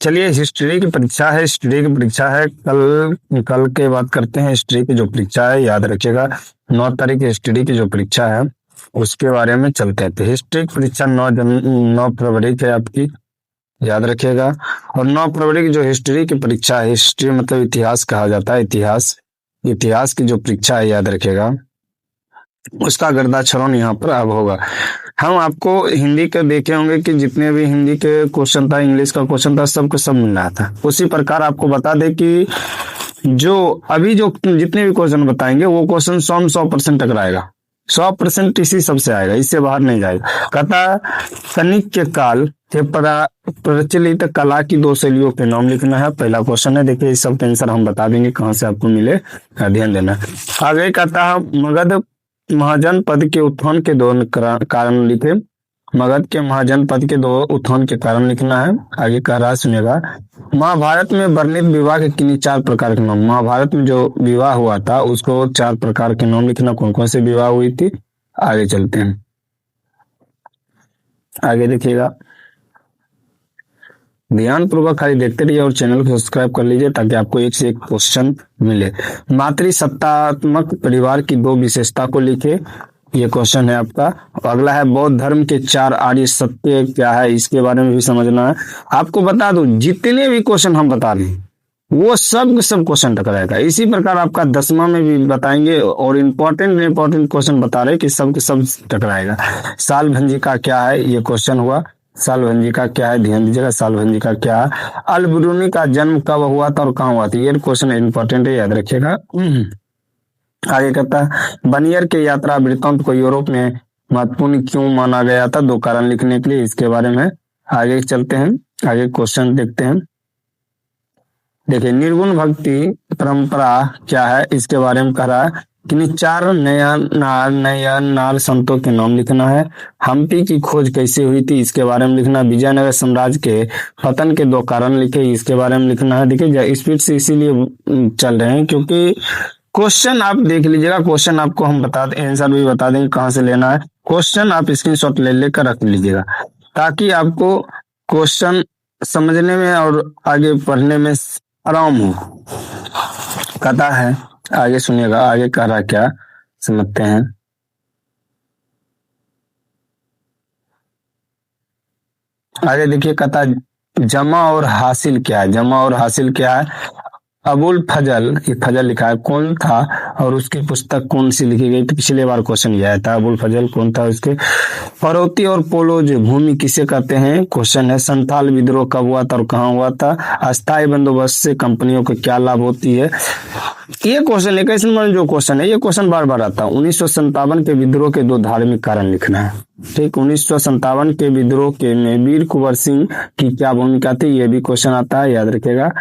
चलिए, हिस्ट्री की परीक्षा है, हिस्ट्री की परीक्षा है। कल कल के बात करते हैं। हिस्ट्री की जो परीक्षा है, याद रखिएगा 9 तारीख की हिस्ट्री की जो परीक्षा है उसके बारे में चलते हैं। तो हिस्ट्री की परीक्षा 9 फरवरी की है आपकी, याद रखिएगा। और 9 फरवरी की जो हिस्ट्री की परीक्षा है, हिस्ट्री मतलब इतिहास कहा जाता है, इतिहास की जो परीक्षा है, याद रखिएगा, उसका गर्दाक्षरण यहाँ पर अब होगा। हम आपको हिंदी के देखे होंगे कि जितने भी हिंदी के क्वेश्चन था, इंग्लिश का क्वेश्चन था, सबको सब मिल रहा था। उसी प्रकार आपको बता दे कि जो अभी जो जितने भी क्वेश्चन बताएंगे वो क्वेश्चन 100% टकराएगा, 100% इसी सबसे आएगा, इससे बाहर नहीं जाएगा। कहता कनिक के काल के प्रचलित कला की 2 शैलियों के नाम लिखना है। पहला क्वेश्चन है, देखिए इस सब आंसर हम बता देंगे कहाँ से आपको मिले, ध्यान देना। आगे कहता है मगध महाजन पद के उत्थान के 2 कारण लिखे। मगध के महाजन पद के 2 उत्थान के कारण लिखना है। आगे कह रहा है, सुनिएगा, महाभारत में वर्णित विवाह के किन्हीं 4 प्रकार के नाम। महाभारत में जो विवाह हुआ था उसको 4 प्रकार के नाम लिखना। कौन कौन से विवाह हुई थी, आगे चलते हैं। आगे देखिएगा, ध्यान पूर्वक खाली देखते रहिए और चैनल को सब्सक्राइब कर लीजिए ताकि आपको एक से एक क्वेश्चन मिले। मातृसत्तात्मक परिवार की 2 विशेषता को लिखे, ये क्वेश्चन है आपका। अगला है बौद्ध धर्म के 4 आर्य सत्य क्या है, इसके बारे में भी समझना है। आपको बता दूं, जितने भी क्वेश्चन हम बता रहे हैं वो सब क्वेश्चन टकराएगा। इसी प्रकार आपका 10वां में भी बताएंगे और इम्पोर्टेंट क्वेश्चन बता रहे कि सब के सब टकराएगा। साल भंजिका क्या है, ये क्वेश्चन हुआ। साल भंजिका क्या है, ध्यान दीजिएगा, साल भंजिका क्या है। अल ब्रूनी का जन्म कब हुआ था और कहाँ हुआ था, ये क्वेश्चन इंपॉर्टेंट है, याद रखिएगा। आगे कहता है बनियर के यात्रा वृत्तांत को यूरोप में महत्वपूर्ण क्यों माना गया था, 2 कारण लिखने के लिए, इसके बारे में आगे चलते हैं। आगे क्वेश्चन देखते हैं। देखिए, निर्गुण भक्ति परंपरा क्या है, इसके बारे में कह रहा है कि 4 नया नार संतों के नाम लिखना है। हम्पी की खोज कैसे हुई थी, इसके बारे में लिखना। विजयनगर साम्राज्य के पतन के 2 कारण लिखे, इसके बारे में लिखना है। देखिए, स्पीड से इसीलिए चल रहे हैं क्योंकि क्वेश्चन आप देख लीजिएगा, क्वेश्चन आपको हम बता दें, आंसर भी बता देंगे कहाँ से लेना है। क्वेश्चन आप स्क्रीनशॉट ले लेकर रख लीजिएगा ताकि आपको क्वेश्चन समझने में और आगे पढ़ने में आराम हो। कहता है, आगे सुनिएगा, आगे कह रहा क्या समझते हैं। आगे देखिए, कहता जमा और हासिल क्या है, जमा और हासिल क्या है। अबुल फजल, ये फजल लिखा है, कौन था और उसकी पुस्तक कौन सी लिखी गई थी, पिछले बार क्वेश्चन ये आया था। अबुल फजल कौन था, उसके फरोती और पोलोज भूमि किसे कहते हैं, क्वेश्चन है। संथाल विद्रोह कब हुआ था और कहाँ हुआ था। अस्थायी बंदोबस्त से कंपनियों को क्या लाभ होती है, ये क्वेश्चन 21 नंबर जो क्वेश्चन है, ये क्वेश्चन बार बार आता है। 1957 के विद्रोह के 2 धार्मिक कारण लिखना है। ठीक, 1957 के विद्रोह के में वीर कुंवर सिंह की क्या भूमिका थी, ये भी क्वेश्चन आता है, याद रखिएगा।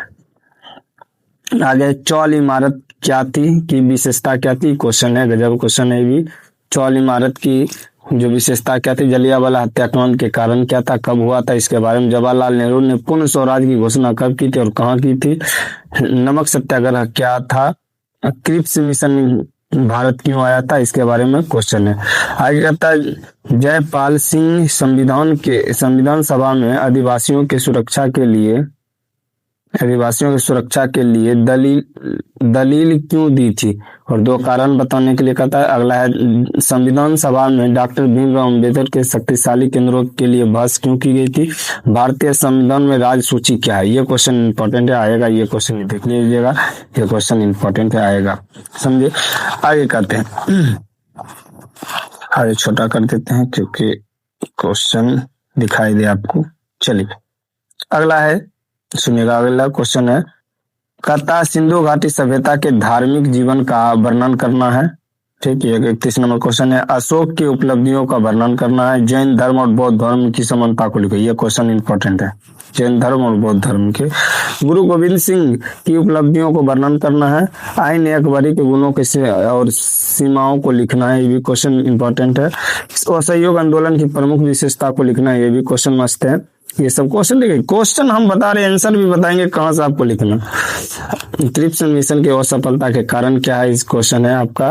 आगे चौल इमारत क्या थी, की विशेषता क्या थी, क्वेश्चन है, गजब क्वेश्चन है भी। चौल इमारत की जो विशेषता क्या थी, जलियांवाला हत्याकांड के कारण क्या था, कब हुआ था, इसके बारे में। जवाहरलाल नेहरू ने पूर्ण स्वराज की घोषणा कब की थी और कहाँ की थी। नमक सत्याग्रह क्या था। क्रिप्स मिशन भारत क्यों आया था, इसके बारे में क्वेश्चन है। आगे कहता है जयपाल सिंह संविधान सभा में आदिवासियों की सुरक्षा के लिए दलील क्यों दी थी और 2 कारण बताने के लिए कहता है। अगला है संविधान सभा में डॉक्टर भीमराव अम्बेडकर के शक्तिशाली केंद्रों के लिए बहस क्यों की गई थी। भारतीय संविधान में राज्य सूची क्या है, ये क्वेश्चन इंपॉर्टेंट है, आएगा, ये क्वेश्चन देख लीजिएगा, ये क्वेश्चन इंपॉर्टेंट है, आएगा, समझे। आगे कहते हैं, आगे छोटा कर देते हैं क्योंकि क्वेश्चन दिखाई दे आपको। चलिए, अगला है, सुनिएगा, अगला क्वेश्चन है। कहता सिंधु घाटी सभ्यता के धार्मिक जीवन का वर्णन करना है। ठीक है, 31 नंबर क्वेश्चन है। अशोक की उपलब्धियों का वर्णन करना है। जैन धर्म और बौद्ध धर्म की समानता को लिखो, ये क्वेश्चन इंपॉर्टेंट है, जैन धर्म और बौद्ध धर्म के। गुरु गोविंद सिंह की उपलब्धियों को वर्णन करना है। आईन अकबरी के गुणों के और सीमाओं को लिखना है, ये भी क्वेश्चन इंपॉर्टेंट है। असहयोग आंदोलन की प्रमुख विशेषता को लिखना है, ये भी क्वेश्चन मस्त है। ये सब क्वेश्चन देखिए, क्वेश्चन हम बता रहे हैं, आंसर भी बताएंगे कहाँ से आपको लिखना। क्रिप्स मिशन के असफलता के कारण क्या है, इस क्वेश्चन है आपका।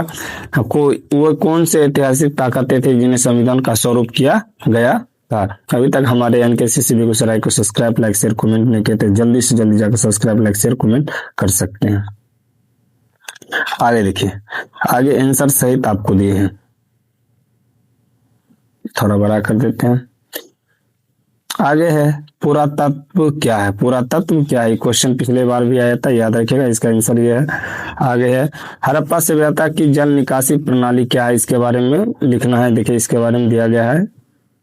वो कौन से ऐतिहासिक ताकतें थे जिन्हें संविधान का स्वरूप किया गया था। अभी तक हमारे एनकेसीसी बेगूसराय को सब्सक्राइब, लाइक, शेयर, कमेंट नहीं किए तो जल्दी से जल्दी जाकर सब्सक्राइब, लाइक, शेयर, कमेंट कर सकते हैं। आगे देखिए, आगे आंसर सहित आपको दिए हैं, थोड़ा बड़ा कर देते हैं। आगे है पुरातत्व क्या है, पुरातत्व क्या है, क्वेश्चन पिछले बार भी आया था, याद रखिएगा। इसका आंसर ये है। आगे है हड़प्पा सभ्यता की जल निकासी प्रणाली क्या है, इसके बारे में लिखना है। देखिए इसके बारे में दिया गया है,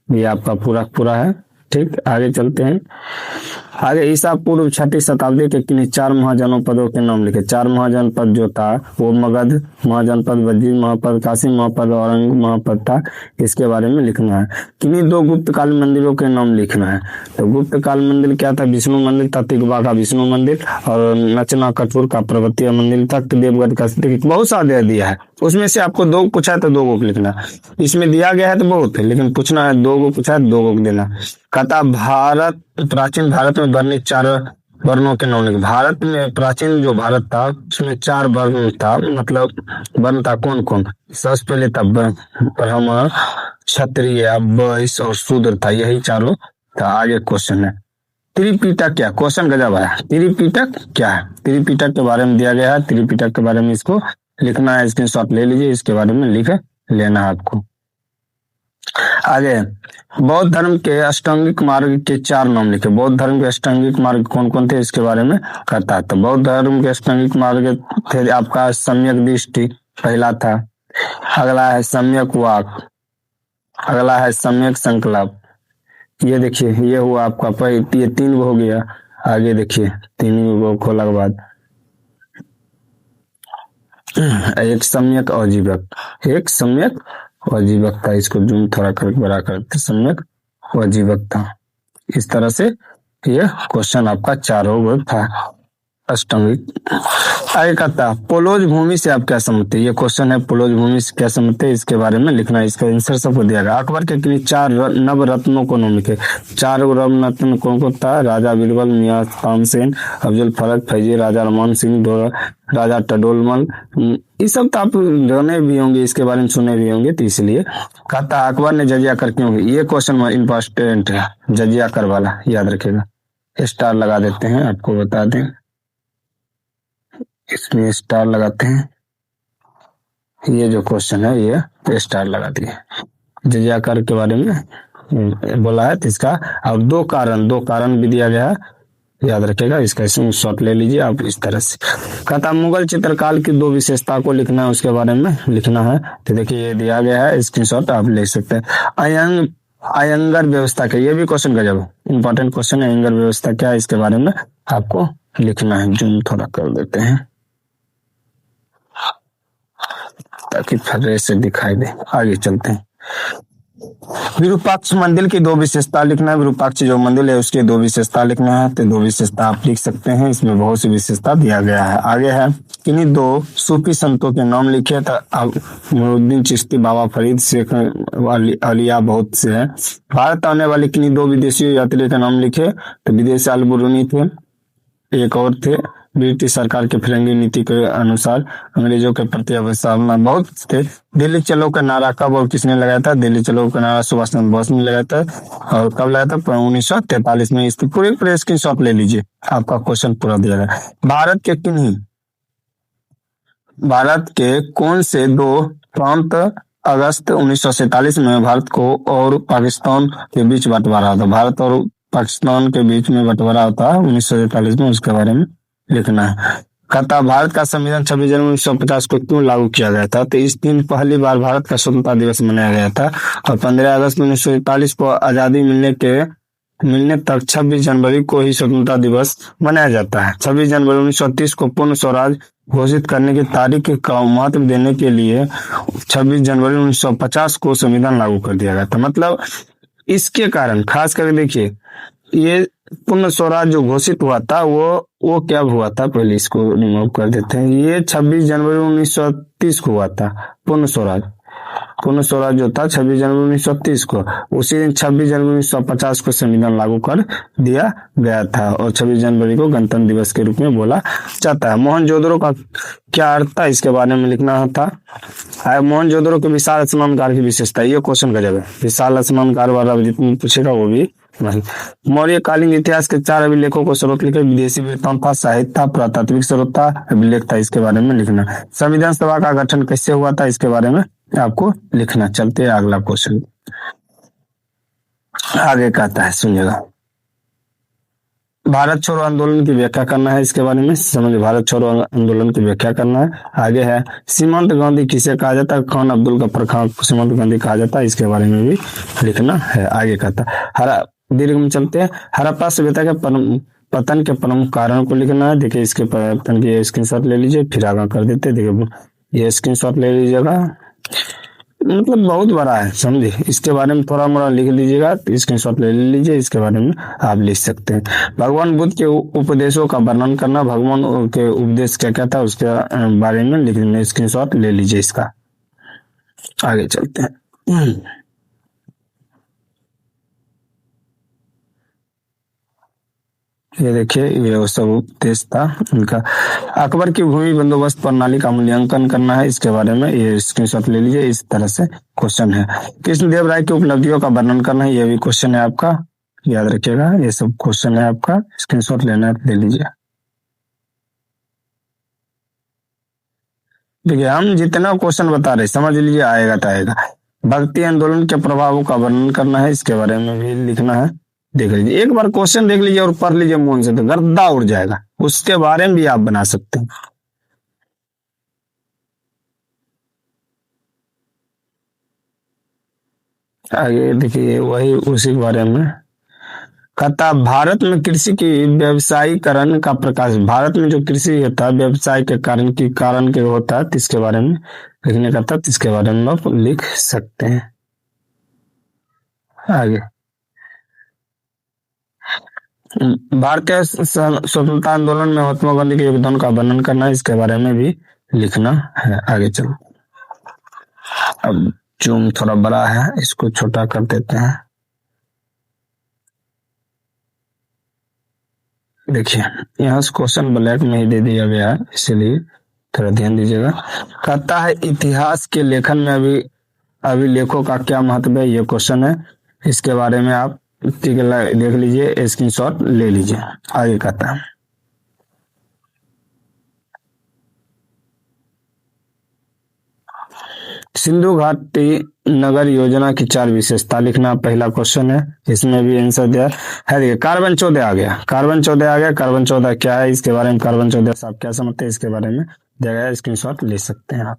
ये आपका पूरा है। ठीक, आगे चलते हैं। आगे ईसा पूर्व 6वीं शताब्दी के किन्हीं 4 महाजनपदों के नाम लिखे। 4 महाजनपद जो था वो मगध महाजनपद, वज्जी महापद, काशी महापद, औरंग महापद था। इसके बारे में लिखना है। किन्हीं 2 गुप्त काल मंदिरों के नाम लिखना है। तो गुप्त काल मंदिर क्या था, विष्णु मंदिर था, तिगवा का विष्णु मंदिर, और नचना कठोर का पर्वतीय मंदिर था, देवगढ़ का। बहुत सारे दिया है, उसमें से आपको 2 पूछा है तो 2 को लिखना। इसमें दिया गया है तो बहुत है, लेकिन पूछना है 2 को पूछा है 2 को देना। कहता भारत, प्राचीन भारत में वर्णित 4 वर्णों के नाम लिखे। भारत में प्राचीन जो भारत था उसमें 4 वर्ण था, मतलब वर्ण था। कौन कौन? सबसे पहले था ब्राह्मण, क्षत्रिय, वैश्य और शूद्र था, यही चारों था। आगे क्वेश्चन है त्रिपिटक क्या, क्वेश्चन गजब है। त्रिपिटक क्या है, त्रिपिटक के बारे में दिया गया है। त्रिपिटक के बारे में इसको लिखना है, स्क्रीनशॉट ले लीजिए, इसके बारे में लिख लेना है आपको। आगे बौद्ध धर्म के अष्टांगिक मार्ग के 4 नाम लिखे। बौद्ध धर्म के अष्टांगिक मार्ग कौन कौन थे, इसके बारे में कहता है। तो बौद्ध धर्म के अष्टांगिक मार्ग थे आपका सम्यक दृष्टि पहला था, अगला है सम्यक वाक, अगला है सम्यक संकल्प। ये देखिए ये हुआ आपका ये 3 हो गया। आगे देखिए 3 को खोला के बाद एक सम्यक अजीवक, एक सम्यक अजीवक था। इसको जूम थोड़ा कर बड़ा करते, सम्यक अजीवक था। इस तरह से ये क्वेश्चन आपका 4 था अष्टांगिक। आगे कहता पोलोज भूमि से आप क्या समझते हैं, ये क्वेश्चन है। पोलोज भूमि से क्या समझते हैं, इसके बारे में लिखना है। इसका आंसर सबको दिया गया। अकबर के किन्हीं 4 नवरत्नों को नाम लिखे। 4 नवरत्न कौन कौन था? राजा बीरबल, मियां तानसेन, अफजल फरक, फैजी, राजा रमान सिंह, राजा टडोलमल। ये सब तो आप जाने भी होंगे, इसके बारे में सुने भी होंगे, तो इसलिए कहता अकबर ने जजिया कर क्यों की। ये क्वेश्चन इंपॉर्टेंट है, जजिया कर वाला, याद रखेगा। स्टार लगा देते हैं, आपको बता दें, इसमें स्टार लगाते हैं। ये जो क्वेश्चन है ये स्टार लगा दिए। जजिया कर के बारे में बोला है, तो इसका अब 2 कारण भी दिया गया है, याद रखेगा। इसका शॉर्ट ले लीजिए आप इस तरह से। कहता मुगल चित्रकाल की 2 विशेषता को लिखना है, उसके बारे में लिखना है। तो देखिए ये दिया गया है, स्क्रीनशॉट आप ले सकते हैं। अयंगर व्यवस्था क्या, ये भी क्वेश्चन गजब है, इंपॉर्टेंट क्वेश्चन है। अयंगर व्यवस्था क्या है, इसके बारे में आपको लिखना है। जूम थोड़ा कर देते हैं ताकि फर्रे से दिखाई दे। आगे चलते हैं। विरूपाक्ष मंदिर की 2 विशेषता लिखना है। विरूपाक्ष जो मंदिर है उसकी 2 विशेषता लिखना है, तो 2 विशेषता आप लिख सकते हैं। इसमें बहुत सी विशेषता दिया गया है। आगे है किन्हीं 2 सूफी संतों के नाम लिखे। तो मोइनुद्दीन चिश्ती, बाबा फरीद, शेख अलिया, बहुत से हैं। भारत आने वाले किन्हीं 2 विदेशी यात्री के नाम लिखे। तो विदेश अल बुरूनी थे, एक और थे। ब्रिटिश सरकार के फिरंगी नीति के अनुसार अंग्रेजों के प्रति अवसादना बहुत थे। दिल्ली चलो का नारा कब और किसने लगाया था? दिल्ली चलो का नारा सुभाष चंद्र बोस ने लगाया था। और कब लगाया था? 1943 में। इसकी पूरे स्क्रीनशॉट ले लीजिए, आपका क्वेश्चन पूरा दिया गया। भारत के कौन से 2 प्रांत अगस्त 1947 में भारत को और पाकिस्तान के बीच बंटवारा था? भारत और पाकिस्तान के बीच में बंटवारा होता है 1947 में, उसके बारे में लिखना है। कहता भारत का संविधान 26 जनवरी 1950 को क्यों लागू किया गया था? तो इस दिन पहली बार भारत का स्वतंत्रता दिवस मनाया गया था। और 15 अगस्त 1947 को आजादी मिलने तक 26 जनवरी को ही स्वतंत्रता दिवस मनाया जाता है। 26 जनवरी 1930 को पूर्ण स्वराज घोषित करने की तारीख का महत्व देने के लिए 26 जनवरी 1950 को संविधान लागू कर दिया गया था। मतलब इसके कारण खास करके देखिए, ये पूर्ण स्वराज जो घोषित हुआ था वो क्या हुआ था, पहले इसको रिमूव कर देते हैं। ये 26 जनवरी 1930 को हुआ था पूर्ण स्वराज। पूर्ण स्वराज जो था 26 जनवरी 1930 को, उसी दिन 26 जनवरी 1950 को संविधान लागू कर दिया गया था और 26 जनवरी को गणतंत्र दिवस के रूप में बोला जाता है। मोहनजोदड़ो का क्या अर्थ था, इसके बारे में लिखना था। मोहनजोदड़ो के विशाल स्नानघाट की विशेषता, ये क्वेश्चन का जगह विशाल स्नानघाट वाला जितना पूछेगा वो भी नहीं। मौर्यकालीन इतिहास के 4 अभिलेखों को स्रोत लिखे, विदेशी वृत्तांत था, साहित्य था, पुरातात्विक स्रोत था, अभिलेख था, इसके बारे में लिखना। संविधान सभा का गठन कैसे हुआ था, इसके बारे में आपको लिखना। चलते हैं अगला क्वेश्चन, आगे कहता है सुनिएगा। भारत छोड़ो आंदोलन की व्याख्या करना है, इसके बारे में समझ, भारत छोड़ो आंदोलन की व्याख्या करना है। आगे है सीमांत गांधी किसे कहा जाता है, खान अब्दुल गफ्फार खान को सीमांत गांधी कहा जाता है, इसके बारे में भी लिखना है। आगे कहता है हरा दीर्घ में चलते हैं, हड़प्पा सभ्यता के पतन के प्रमुख कारण को लिखना है। देखिए इसके पतन की स्क्रीनशॉट ले लीजिए, फिर आगे कर देते। देखिए ये स्क्रीनशॉट ले लीजिएगा, मतलब बहुत बड़ा है समझे, इसके बारे में थोड़ा मोड़ा लिख लीजिएगा, स्क्रीनशॉट ले लीजिए, इसके बारे में आप लिख सकते हैं। भगवान बुद्ध के उपदेशों का वर्णन करना, भगवान के उपदेश क्या क्या था उसके बारे में लिखने, स्क्रीनशॉट ले लीजिए इसका। आगे चलते हैं, ये देखिए ये वो सब उपदेश था उनका। अकबर की भूमि बंदोबस्त प्रणाली का मूल्यांकन करना है, इसके बारे में ये स्क्रीनशॉट ले लीजिए, इस तरह से क्वेश्चन है। कृष्णदेव राय की उपलब्धियों का वर्णन करना है, ये भी क्वेश्चन है आपका, याद रखिएगा, ये सब क्वेश्चन है आपका, स्क्रीनशॉट लेना है ले लीजिए। देखिए हम जितना क्वेश्चन बता रहे समझ लीजिए, आएगा तो आएगा। भक्ति आंदोलन के प्रभावों का वर्णन करना है, इसके बारे में भी लिखना है। देख लीजिए एक बार क्वेश्चन देख लीजिए और पढ़ लीजिए मन से, तो गर्दा उड़ जाएगा, उसके बारे में भी आप बना सकते हैं। आगे देखिए वही उसी के बारे में कहता, भारत में कृषि की व्यवसायीकरण का प्रकाश, भारत में जो कृषि होता है व्यवसाय के कारण के होता है, इसके बारे में लिखने का था, इसके बारे में आप लिख सकते हैं। आगे भारतीय स्वतंत्रता आंदोलन में महात्मा गांधी के योगदान का वर्णन करना है, इसके बारे में भी लिखना है। आगे चलो, अब जूम थोड़ा बड़ा है, इसको छोटा कर देते हैं। देखिए यहाँ से क्वेश्चन ब्लैक में ही दे दिया गया है, इसलिए थोड़ा ध्यान दीजिएगा। कहता है इतिहास के लेखन में अभिलेखों का क्या महत्व है, ये क्वेश्चन है, इसके बारे में आप देख लीजिए, स्क्रीनशॉट ले लीजिए। आगे कहता है सिंधु घाटी नगर योजना की 4 विशेषता लिखना, पहला क्वेश्चन है, इसमें भी आंसर दिया है। देखिए कार्बन 14 आ गया, कार्बन 14 आ गया, कार्बन 14 क्या है, इसके बारे में कार्बन 14 से आप क्या समझते हैं, इसके बारे में दिया गया, स्क्रीनशॉट ले सकते हैं आप।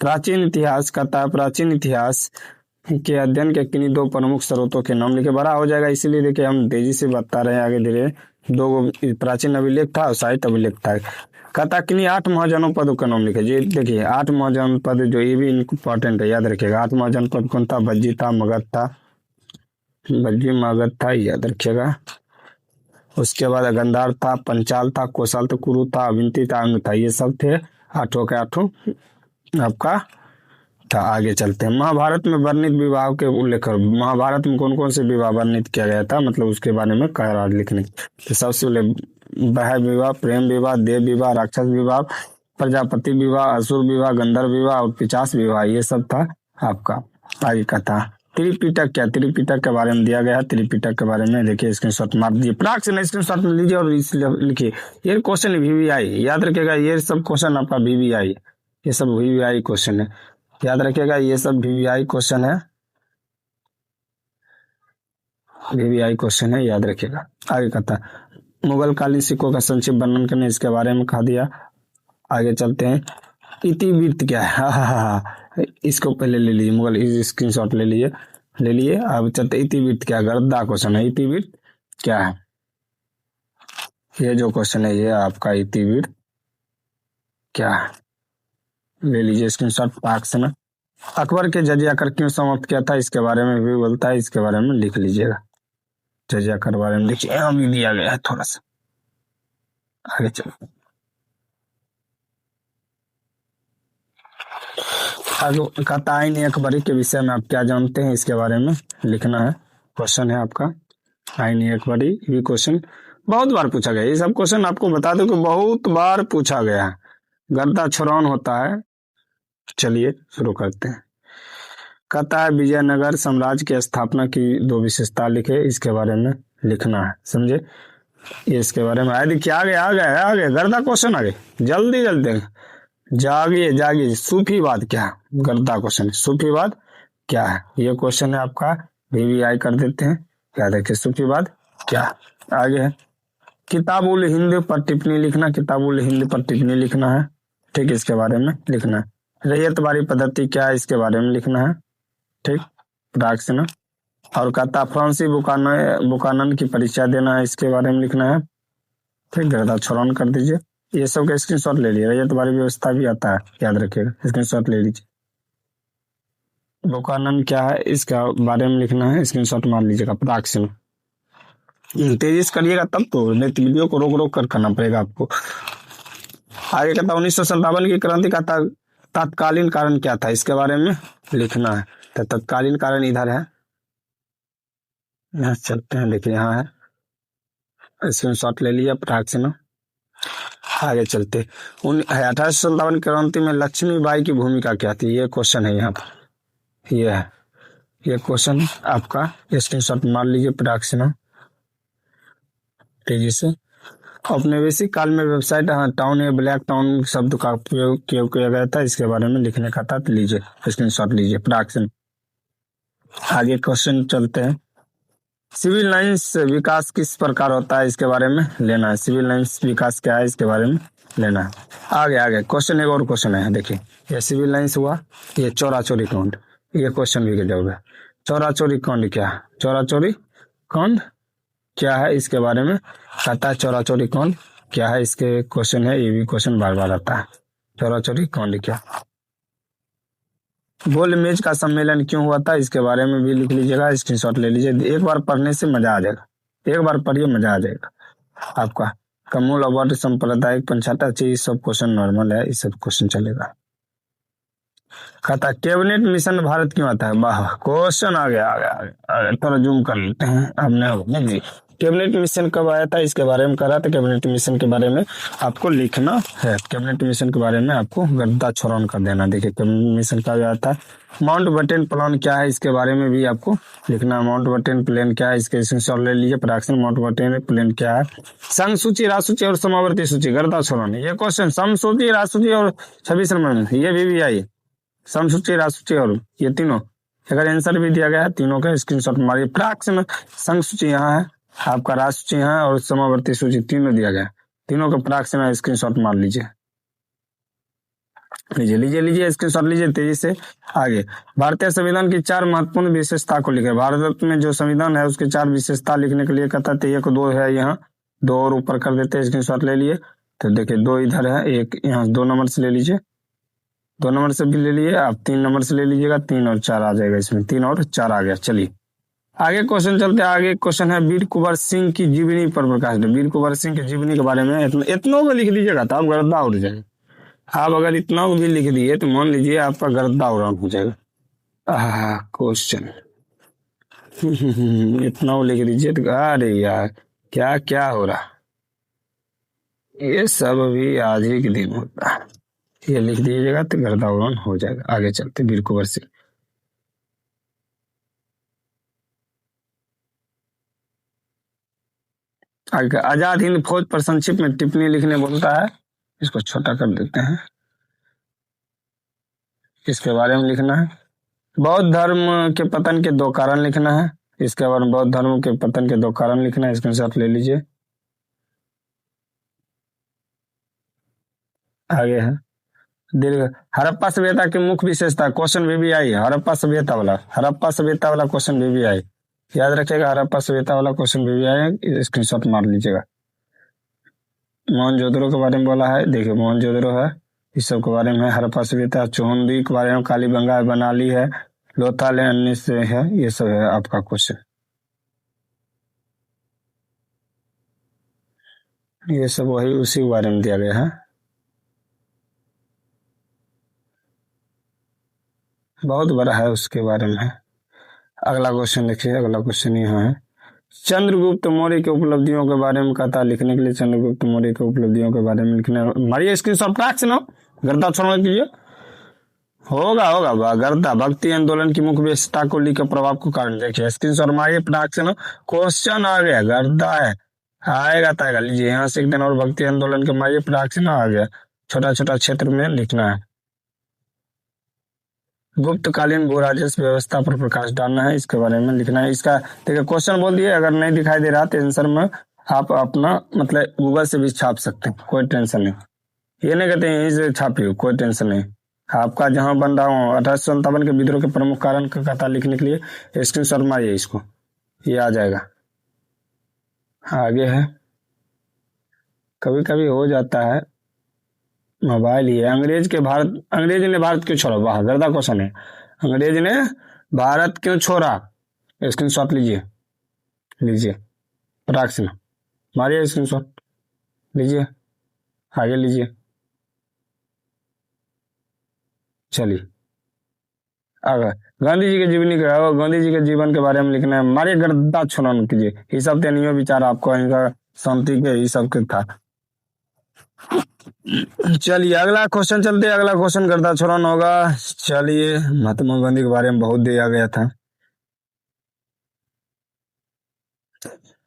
प्राचीन इतिहास कहता है, प्राचीन इतिहास के अध्ययन के किन्हीं 2 प्रमुख स्रोतों के नाम लिखे, बड़ा हो जाएगा इसीलिए देखिए हम तेजी से बता रहे हैं आगे धीरे। 2 प्राचीन अभिलेख था और साहित्य अभिलेख था। कहता किन्हीं 8 महाजनपदों का नाम लिखे जी। देखिए 8 महाजनपद जो ये भी इंपॉर्टेंट है, याद रखिएगा। 8 महाजनपद कौन था, बज्जी था, मगध था, बज्जी मगध था, याद रखिएगा। उसके बाद गंधार था, पंचाल था, कोसाल था, कुरु था, अविंती था, अंग था, ये सब थे 8 के 8 आपका था। आगे चलते हैं, महाभारत में वर्णित विवाह के उल्लेख, महाभारत में कौन कौन से विवाह वर्णित किया गया था, मतलब उसके बारे में कह लिखने। तो सबसे पहले वह विवाह, प्रेम विवाह, देव विवाह, राक्षस विवाह, प्रजापति विवाह, असुर विवाह, गंधर्व विवाह और पिशाच विवाह, ये सब था आपका। आगे का था त्रिपिटक क्या, त्रिपिटक के बारे में दिया गया है, त्रिपिटक के बारे में देखिए, स्क्रीनशॉट मार दीजिए, प्राक से स्क्रीनशॉट लीजिए और लिखिए। ये क्वेश्चन VVI याद रखिएगा, ये सब क्वेश्चन आपका VVI, ये सब VVI क्वेश्चन है, याद रखिएगा, ये सब VVI क्वेश्चन है, VVI क्वेश्चन है, याद रखिएगा। आगे कहता मुगल कालीन सिक्कों का संक्षिप्त वर्णन करने, इसके बारे में कहा दिया। आगे चलते हैं, इतिवृत्त क्या है, हाँ, इसको पहले ले लीजिए, मुगल स्क्रीनशॉट ले लिए। अब चलते इतिवृत्त क्या, गर्दा क्वेश्चन है, इतिवृत्त क्या है, ये जो क्वेश्चन है ये आपका इतिवृत्त क्या है, ले लीजिए स्क्रीनशॉट पाक से ना। अकबर के जजिया कर क्यों समाप्त किया था, इसके बारे में भी बोलता है, इसके बारे में लिख लीजिएगा, जजिया कर बारे में देखिए यहाँ भी दिया गया है थोड़ा सा। आगे चलो, आगे कहता आईन अकबरी के विषय में आप क्या जानते हैं, इसके बारे में लिखना है। क्वेश्चन है आपका आईन अकबरी। ये क्वेश्चन बहुत बार पूछा गया, ये सब क्वेश्चन आपको बता दो कि बहुत बार पूछा गया है। गर्दा छुड़ौन होता है। चलिए शुरू करते हैं। कहता है विजयनगर साम्राज्य की स्थापना की दो विशेषता लिखे, इसके बारे में लिखना है। समझे, ये इसके बारे में आए। देखिए आ गए गर्दा क्वेश्चन आ गए। जल्दी जल्दी जागिए जागिए। सूफीवाद क्या है? गर्दा क्वेश्चन। सूफीवाद क्या है? ये क्वेश्चन है आपका। VVI कर देते हैं। क्या देखिए सूफीवाद क्या है? आगे है किताबुल हिंद पर टिप्पणी लिखना। किताबुल हिंद पर टिप्पणी लिखना है। ठीक, इसके बारे में लिखना है। रैयतवाड़ी पद्धति क्या है, इसके बारे में लिखना है। ठीक, प्राक्ष्ण। और कहता फ्रांसी बुकानन की परिचय देना है, इसके बारे में लिखना है। ठीक, गर्दा छुड़ौन कर दीजिए। ये सब का स्क्रीनशॉट ले लीजिए। रैयतवाड़ी व्यवस्था भी आता है, याद रखिएगा। स्क्रीनशॉट ले लीजिए। बुकानन क्या है, इसका बारे में लिखना है। स्क्रीनशॉट मार लीजिएगा। प्राक्ष्ण तेजी से करिएगा तब तो, नहीं तो वीडियो को रोक रोक कर करना पड़ेगा आपको। आगे कहता 1957 की क्रांति का तत्कालीन कारण क्या था, इसके बारे में लिखना है। तो तत्कालीन कारण इधर है, यहाँ चलते हैं। देखिए यहाँ है, स्क्रीनशॉट ले लिया। प्राक्ष्ण आगे चलते। 1857 क्रांति में लक्ष्मीबाई की भूमिका क्या थी, ये क्वेश्चन है यहाँ पर। ये है, ये क्वेश्चन आपका स्क्रीनशॉट मार लीजिए। प्राक्ष्ण तेजी से। औपनिवेशिक काल में वेबसाइट टाउन या ब्लैक टाउन शब्द का उपयोग किया गया था, इसके बारे में लिखने का था। लीजिए स्क्रीनशॉट लीजिए। प्राक्ष्ण आगे क्वेश्चन चलते हैं। सिविल लाइंस विकास किस प्रकार होता है, इसके बारे में लेना है। सिविल लाइंस विकास क्या है, इसके बारे में लेना है। आगे क्वेश्चन, एक और क्वेश्चन है। देखिए ये सिविल लाइंस हुआ, ये चोरा चोरी कांड, ये क्वेश्चन भी जरूर है। चोरा चोरी कांड क्या है, चोरा चोरी कांड क्या है, इसके बारे में कहता है। चोरा चोरी कांड क्या है, इसके क्वेश्चन है। ये भी क्वेश्चन बार बार आता है। चोरा चोरी कांड क्या। गोल मेज का सम्मेलन क्यों हुआ था, इसके बारे में भी लिख लीजिएगा। स्क्रीनशॉट ले लीजिए। एक बार पढ़ने से मजा आ जाएगा, एक बार पढ़िए मजा आ जाएगा आपका। कमूल अवार्ड सांप्रदायिक पंचायत चाहिए, सब क्वेश्चन नॉर्मल है, ये सब क्वेश्चन चलेगा। कहता कैबिनेट मिशन भारत क्यों आता है, वाह क्वेश्चन आ गया। थोड़ा जूम कर लेते हैं। आपने जी कैबिनेट मिशन कब आया था, इसके बारे में करा था। कैबिनेट मिशन के बारे में आपको लिखना है। कैबिनेट मिशन के बारे में आपको गर्दा छुड़ौन कर देना। देखिए कैबिनेट मिशन कब आया था। माउंटबेटन प्लान क्या है, इसके बारे में भी आपको लिखना। माउंटबेटन प्लान क्या है, इसके स्क्रीनशॉट ले लीजिए। प्राक्ष्ण माउंटबेटन प्लान क्या है। संघ सूची, राजसूची और समावर्ती सूची, गर्दा छुड़ौन। ये क्वेश्चन सम सूची, राजसूची और 26 नंबर, ये भी आई। समसूची, राजसूची और ये तीनों, अगर आंसर भी दिया गया है तीनों का स्क्रीनशॉट मारिए। प्राक्ष्ण संघ सूची यहाँ है, आपका राजसूची यहाँ है और समावर्ती सूची तीनों दिया गया है। तीनों का प्राक्ष्ण स्क्रीनशॉट मार लीजिए। लीजिए स्क्रीनशॉट लीजिए तेजी से। आगे भारतीय संविधान की 4 महत्वपूर्ण विशेषता को लिखे। भारत में जो संविधान है उसके 4 विशेषता लिखने के लिए कहता थे। 1 2 है, यहाँ 2 और ऊपर कर देते हैं। स्क्रीनशॉट ले लिए। तो देखिए 2 इधर है, 1 यहाँ 2 नंबर से ले लीजिए। 2 नंबर से भी ले लिए आप, 3 नंबर से ले लीजिएगा। 3 और 4 आ जाएगा इसमें, 3 और 4 आ गया। चलिए आगे क्वेश्चन चलते हैं। आगे क्वेश्चन है वीर कुंवर सिंह की जीवनी पर प्रकाश डालें। वीर कुंवर सिंह की जीवनी के बारे में इतनों को लिख दीजिएगा तो आप गर्दा उड़ जाएगा। आप अगर इतना भी लिख दिए तो मान लीजिए आपका गर्दा उड़ान हो जाएगा। क्वेश्चन इतना लिख दीजिए तो अरे यार क्या क्या हो रहा। ये सब भी आज ही के दिन होता है। ये लिख दीजिएगा तो गर्दा उड़ान हो जाएगा। आगे चलते वीर कुंवर सिंह। आजाद हिंद फौज पर संक्षिप्त में टिप्पणी लिखने बोलता है। इसको छोटा कर देते हैं। इसके बारे में लिखना है। बौद्ध धर्म के पतन के 2 कारण लिखना है। इसके बारे में बौद्ध धर्म के पतन के 2 कारण लिखना है। इसके साथ ले लीजिए। आगे है दीर्घ हड़प्पा सभ्यता की मुख्य विशेषता, क्वेश्चन भी आई। हड़प्पा सभ्यता वाला क्वेश्चन भी आई। याद रखिएगा हड़प्पा सभ्यता वाला क्वेश्चन भी आई। स्क्रीनशॉट मार लीजिएगा। मोहनजोदड़ो के बारे में बोला है। देखिए मोहनजोदड़ो है, इस सब के बारे में। हड़प्पा सभ्यता, चौहंदी के बारे में, कालीबंगा बनाली है, लोथल अन्य से है। ये सब है आपका क्वेश्चन। ये सब वही उसी के बारे में दिया गया है। बहुत बड़ा है उसके बारे में। अगला क्वेश्चन देखिए, अगला क्वेश्चन यहाँ है, चंद्रगुप्त मौर्य के उपलब्धियों के बारे में कथा लिखने के लिए चंद्रगुप्त मौर्य के उपलब्धियों के बारे में लिखना है। मारिए स्क्रीनशॉट टाक से ना, गर्दा छोड़ने कीजिए। होगा होगा गर्दा भक्ति आंदोलन की मुख्य विशेषता को लेकर प्रभाव को कारण देखिए, स्क्रीनशॉट मारिए पटाख से ना। क्वेश्चन आ गया, गर्दा है, आएगा ताएगा। लीजिए यहाँ से एक दिन और भक्ति आंदोलन के मारिए पटाख से ना, आ गया। छोटा छोटा क्षेत्र में लिखना है। गुप्तकालीन भू राजस्व व्यवस्था पर प्रकाश डालना है, इसके बारे में लिखना है। इसका देखिए क्वेश्चन बोल दिए, अगर नहीं दिखाई दे रहा तो आंसर में आप अपना मतलब गूगल से भी छाप सकते हैं, कोई टेंशन नहीं। ये नहीं कहते यहीं से छापिए, कोई टेंशन नहीं। आपका जहां बन रहा हूँ 1857 के विद्रोह के प्रमुख कारण का कथा लिखने के लिए स्क्रीनशॉट मारिए इसको, ये आ जाएगा। आगे है, कभी कभी हो जाता है, मोबाइल ही है। अंग्रेज ने भारत क्यों छोड़ा, वाह गर्दा क्वेश्चन है। अंग्रेज ने भारत क्यों छोड़ा, स्क्रीनशॉट लीजिए, लीजिए पटाख से मारिए स्क्रीनशॉट, लीजिए आगे लीजिए। चलिए अगर गांधी जी के जीवनी का, गांधी जी के जीवन के बारे में लिखना है, मारिए गर्दा छुड़ान कीजिए। ये सब तेनियो विचार आपको इनका शांति के ये सब के था। चलिए अगला क्वेश्चन चलते हैं, अगला क्वेश्चन गर्दा छुड़ान होगा। चलिए महात्मा गांधी के बारे में बहुत दिया गया था।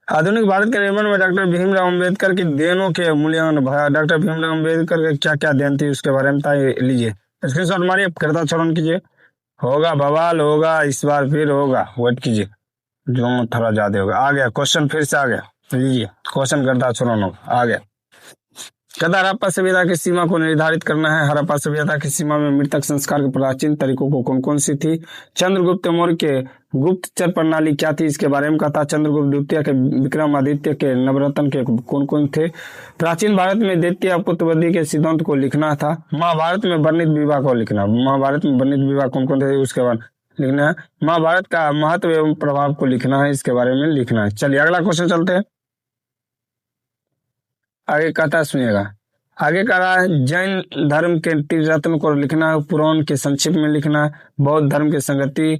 आधुनिक भारत के निर्माण में डॉक्टर भीमराव अंबेडकर की देनों के मूल्यांकन, डॉक्टर भीमराव अंबेडकर के क्या क्या देन थी उसके बारे में था, लीजिए स्क्रीनशॉट मारिए, गर्दा छुड़ान कीजिए। होगा बवाल, होगा इस बार फिर होगा, वेट कीजिए, जो थोड़ा ज्यादा होगा। आ गया क्वेश्चन, फिर से आ गया, लीजिए क्वेश्चन गर्दा छुड़ान आ गया। कहता हड़प्पा सभ्यता की सीमा को निर्धारित करना है। हड़प्पा सभ्यता की सीमा में मृतक संस्कार के प्राचीन तरीकों को कौन कौन सी थी। चंद्रगुप्त मौर्य के गुप्तचर प्रणाली क्या थी, इसके बारे में कहा। चंद्रगुप्त द्वितीय के विक्रमादित्य के नवरत्न के कौन कौन थे। प्राचीन भारत में द्वितीय पुत्रवधि के सिद्धांत को लिखना था। महाभारत में वर्णित विवाह को लिखना, महाभारत में वर्णित विवाह कौन कौन थे उसके बाद लिखना है। महाभारत का महत्व एवं प्रभाव को लिखना है, इसके बारे में लिखना है। चलिए अगला क्वेश्चन चलते हैं, आगे कहता सुनिएगा। आगे कह रहा है जैन धर्म के त्रिरत्न को लिखना है, पुराण के संक्षिप्त में लिखना है, बौद्ध धर्म के संगति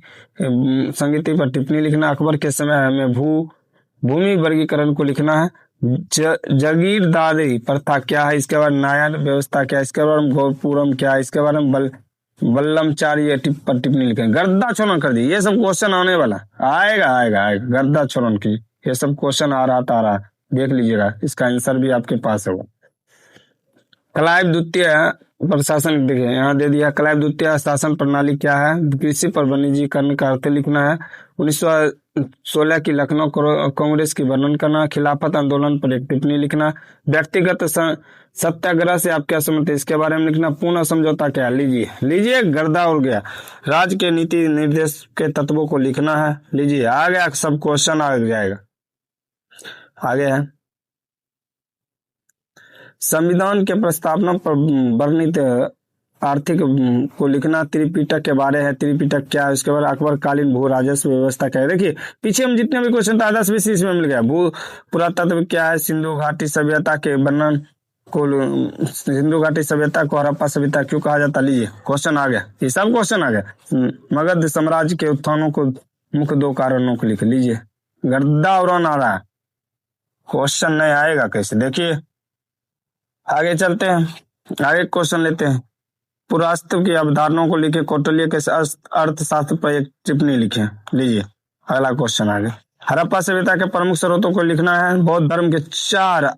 पर टिप्पणी लिखना, अकबर के समय में भूमि वर्गीकरण को लिखना है, जागीरदारी प्रथा क्या है, इसके बाद नायर व्यवस्था क्या है, इसके बारे में गौरपुरम क्या है, इसके बारे में बल्लमचारी पर टिप्पणी लिखें। गर्दा छोड़न कर दी, ये सब क्वेश्चन आने वाला, आएगा आएगा आएगा, गर्दा छोड़न की ये सब क्वेश्चन आ रहा देख लीजिएगा, इसका आंसर भी आपके पास होगा। क्लाइव द्वितीय प्रशासन देखिए यहाँ दे दिया, क्लाइव द्वितीय शासन प्रणाली क्या है। कृषि पर वाणिज्यीकरण का अर्थ लिखना है। 1916 की लखनऊ कांग्रेस की वर्णन करना। खिलाफत आंदोलन पर एक टिप्पणी लिखना। व्यक्तिगत सत्याग्रह से आप क्या समझते हैं, इसके बारे में लिखना। पूर्ण समझौता क्या, लीजिए लीजिए गर्दा उड़ गया। राज्य के नीति निर्देश के तत्वों को लिखना है, लीजिए आ गया, सब क्वेश्चन आ जाएगा। आगे है संविधान के प्रस्तावना पर वर्णित आर्थिक को लिखना। त्रिपिटक के बारे है, त्रिपिटक क्या है, उसके बाद अकबर कालीन भू राजस्व व्यवस्था क्या है। देखिए पीछे हम जितने भी क्वेश्चन था 10-20 इसमें मिल गया। भू पुरातत्व क्या है, सिंधु घाटी सभ्यता के वर्णन को, सिंधु घाटी सभ्यता को हड़प्पा सभ्यता क्यों कहा जाता, लीजिए क्वेश्चन आ गया, ये सब क्वेश्चन आ गया। मगध साम्राज्य के उत्थानों को मुख्य 2 कारणों को लिख लीजिए। गर्दा उड़ान आ रहा है, क्वेश्चन नहीं आएगा कैसे, देखिए आगे चलते हैं, आगे क्वेश्चन लेते हैं। पुरातत्व की अवधारणाओं को लिखे। कौटिल्य के अर्थशास्त्र पर एक टिप्पणी लिखे, लीजिए अगला क्वेश्चन आगे। हड़प्पा सभ्यता के प्रमुख स्रोतों को लिखना है। बौद्ध धर्म के 4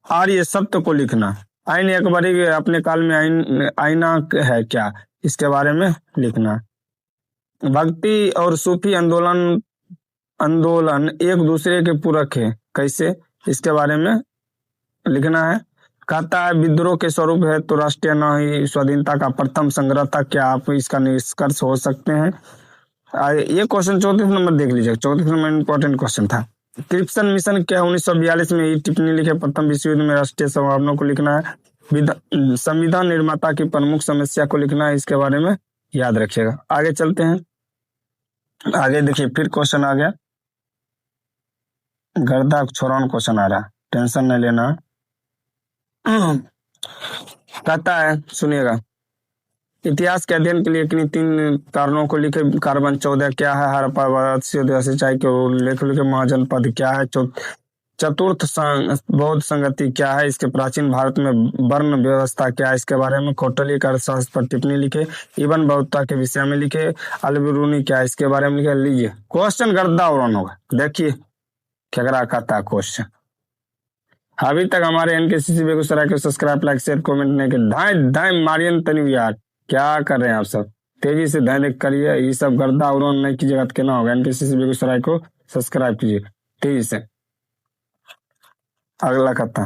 आर्य सत्य को लिखना। आईन अकबरी के अपने काल में आईना है क्या, इसके बारे में लिखना। भक्ति और सूफी आंदोलन एक दूसरे के पूरक है, कैसे, इसके बारे में लिखना है। कहता है विद्रोह के स्वरूप है तो राष्ट्रीय न ही स्वाधीनता का प्रथम संग्रह था, क्या आप इसका निष्कर्ष हो सकते हैं। ये क्वेश्चन 34 नंबर देख लीजिए, 34 नंबर इंपॉर्टेंट क्वेश्चन था। क्रिप्सन मिशन क्या, 1942 में ये टिप्पणी लिखे। प्रथम विश्व युद्ध में राष्ट्रीय संभावना को लिखना है। संविधान निर्माता की प्रमुख समस्या को लिखना है, इसके बारे में याद रखिएगा। आगे चलते हैं, आगे देखिए फिर क्वेश्चन आ गया, गर्दा छोड़ान क्वेश्चन आ रहा, टेंशन नहीं लेना। कहता है सुनिएगा, इतिहास के अध्ययन के लिए किन्हीं 3 कारणों को लिखे। कार्बन 14 क्या है? हड़प्पा सिंचाई के उल्लेख लिखे। महाजनपद क्या है? चतुर्थ बौद्ध संगति क्या है? इसके प्राचीन भारत में वर्ण व्यवस्था क्या है? इसके बारे में। कौटिल्य का अर्थशास्त्र पर टिप्पणी लिखे। इब्न बतूता के विषय में लिखे। अल-बिरूनी क्या है? इसके बारे में लिखे। लीजिए क्वेश्चन गर्दा उड़ान होगा, देखिए क्या कहता है क्वेश्चन। अभी तक हमारे एनकेसीसी बेगूसराय को सब्सक्राइब, लाइक, शेयर, कमेंट नहीं के धाए धाए मारियन तनी यार, क्या कर रहे हैं आप सब? तेजी से धाए देख करिए, ये सब गर्दा उड़ान नहीं कीजिएगा तो क्या होगा। एनकेसीसी बेगूसराय को सब्सक्राइब कीजिए तेजी से। अगला कथा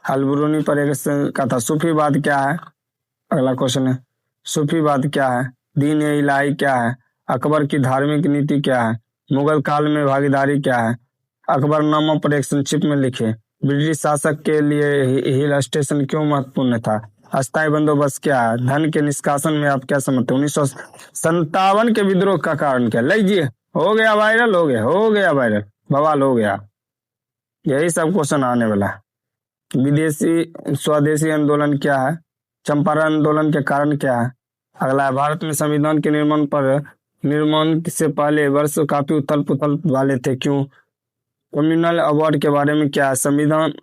अल-बिरूनी पर एक कथा। सूफीवाद क्या है? अगला क्वेश्चन है सूफीवाद क्या है? दीन ए इलाही क्या है? अकबर की धार्मिक नीति क्या है? मुगल काल में भागीदारी क्या है? अकबरनामा पर एक संक्षिप्त में लिखे। ब्रिटिश शासक के लिए हिल स्टेशन क्यों महत्वपूर्ण था? अस्थायी बंदोबस्त क्या है? धन के निष्कासन में आप क्या समझते हैं? 1957 के विद्रोह का कारण क्या? लीजिए हो गया वायरल, हो गया वायरल, बवाल हो गया। यही सब क्वेश्चन आने वाला है। विदेशी स्वदेशी आंदोलन क्या है? चंपारण आंदोलन के कारण क्या है? अगला है भारत में संविधान के निर्माण से पहले वर्ष काफी उथल पुथल वाले थे, क्यों? कम्युनल अवार्ड के बारे में क्या है?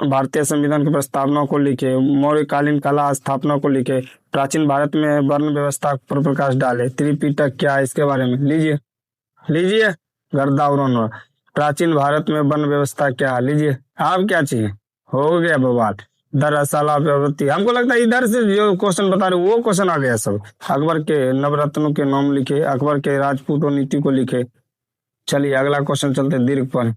भारतीय संविधान की प्रस्तावना को लिखे। मौर्यकालीन कला स्थापना को लिखे। प्राचीन भारत में वर्ण व्यवस्था पर प्रकाश डाले। त्रिपिटक क्या है? इसके बारे में लीजिए गर्दा उड़ान। प्राचीन भारत में वर्ण व्यवस्था क्या है? लीजिए आप क्या चाहिए? हो गया बवाल। दरअसल प्रवृत्ति, हमको लगता है इधर से जो क्वेश्चन बता रहे वो क्वेश्चन आ गया सब। अकबर के नवरत्नों के नाम लिखे। अकबर के राजपूतों नीति को लिखे। चलिए अगला क्वेश्चन चलते दीर्घ पर।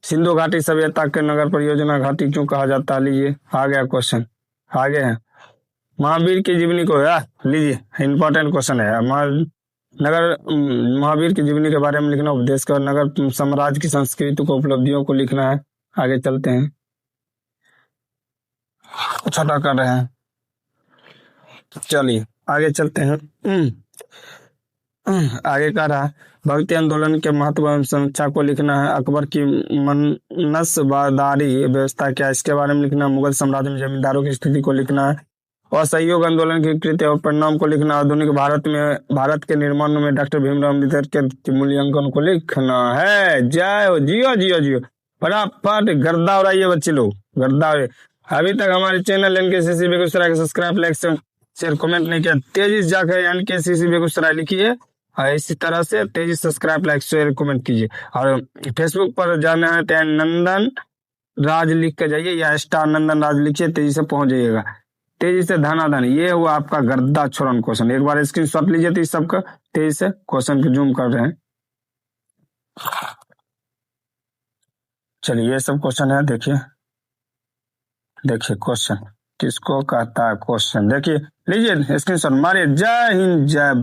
सिंधु घाटी सभ्यता के नगर परियोजना घाटी क्यों कहा जाता है? लीजिए आ गया क्वेश्चन, आगे है। महावीर की जीवनी को लीजिए, इंपॉर्टेंट क्वेश्चन है। महावीर की जीवनी के बारे में लिखना। उपदेश का नगर साम्राज्य की संस्कृति को, उपलब्धियों को लिखना है। आगे चलते हैं, छोटा कर रहे हैं, चलिए आगे चलते हैं। आगे कह रहा है भक्ति आंदोलन के महत्व एवं समीक्षा को लिखना है। अकबर की मनसबदारी व्यवस्था क्या है? इसके बारे में लिखना। मुगल साम्राज्य में जमींदारों की स्थिति को लिखना है। असहयोग आंदोलन की कृत्य और परिणाम को लिखना। आधुनिक भारत के निर्माण में डॉक्टर भीमराव अम्बेडकर के मूल्यांकन को लिखना है। जय हो, जियो जियो जियो, फटाफट गर्दा उड़ाइए बच्चे लोग, गर्दा। अभी तक हमारे चैनल एनकेसीसी बेगूसराय को सब्सक्राइब, लाइक, शेयर, कमेंट नहीं किया, तेजी से जाकर एनकेसीसी बेगूसराय लिखिए और इसी तरह से तेजी सब्सक्राइब, लाइक, शेयर, कमेंट कीजिए। और फेसबुक पर जाना है तो नंदन राज लिख कर जाइए या स्टार नंदन राज लिखिए, तेजी से पहुंच जाइएगा। तेजी से धनाधन, ये हुआ आपका गर्दा छोरन क्वेश्चन। एक बार स्क्रीनशॉट लीजिए तो इस सबका तेजी से क्वेश्चन को जूम कर रहे हैं। चलिए ये सब क्वेश्चन है, देखिए क्वेश्चन किसको कहता है क्वेश्चन, देखिए लीजिए स्क्रीनशॉट मारिए। जय हिंद जय